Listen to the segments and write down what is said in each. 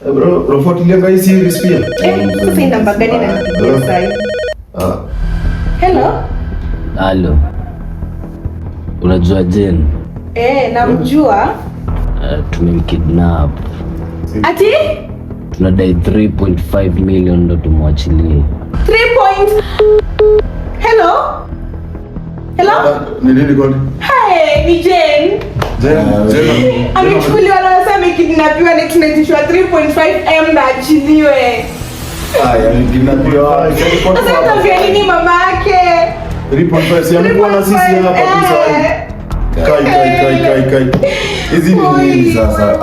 Bro, unafuatilia guys series pia? Sasa ina namba gani na nipigia sasa? Hello? Halo. Unajua Jen? Namjua. Tumemkidnap. Ati? Tunadai 3.5 million ndo tumwachilie. 3. Hello? Hello? Ni nini kwani? Hey, ni Jen. Jen. Amechukuliwa na wasa amekidnapiwa na tunaitishwa 3.5M na achiliwe. Amekidnapiwa. Sasa utafia nini mama yake? 3.5 si amekuwa na sisi hapa kabisa. Kai. Hizi ni nini sasa?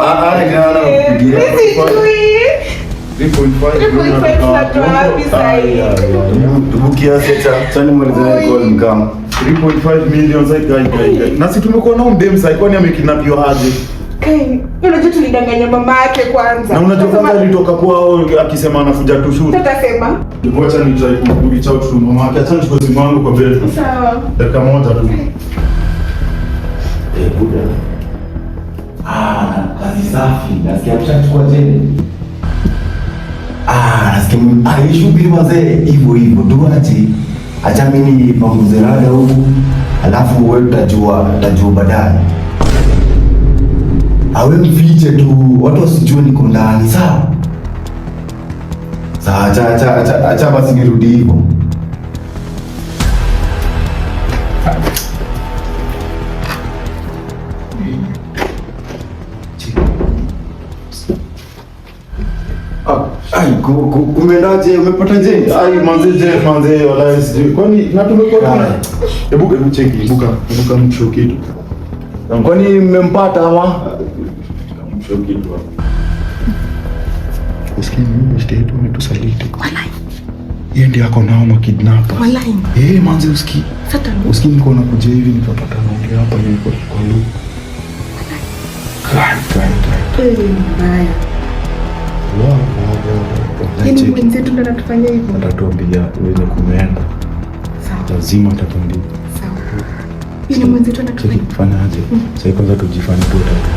Ninaona kupigia. 3.5 tunatoa wapi sasa? Tubukia sasa mwelezea call mkam. 3.5 million sasa kai. Na sisi tumekuwa na mdem sasa kwani amekidnapiwa aje? Kai, unajua tulidanganya mama yake kwanza. Na unajua kwanza alitoka kwao akisema anafuja tushuru. Tutasema. Ngoja ni try ku reach out to mama yake. Acha nichukue simu yangu kwa bed. Sawa. Dakika moja tu. Buda. Kazi safi. Nasikia mshachukua Jeni. Nasikia shughuli mazee hivyo tuache. Acha mimi panguze rada huku. Alafu wewe utajua baadaye. Awe mfiche tu, watu wasijue niko ndani, sawa? Sawa, acha basi nirudi hivyo. Kumendaje? Umepata Jeni? Manze wala sijui. Kwani na tumekuwa tuna. Hebu cheki, ibuka mshow kitu. Kwani mmempata ama? Mshow kitu hapo. Usikie mimi state umetusaliti. Walai. Yeye ndiye ako nao makidnapper. Walai. Manze usikie. Sasa usikie niko na kuja hivi nikapata naongea hapa hivi kwa lu. Kai. mbaya. Ni mwenzetu ndo anatufanyia hivyo. Atatuambia wenye kumeenda. Sawa. Lazima atatuambia. Sawa. Ni mwenzetu anatufanyia. Fanyaje? Sasa kwanza tujifanye tu tatu.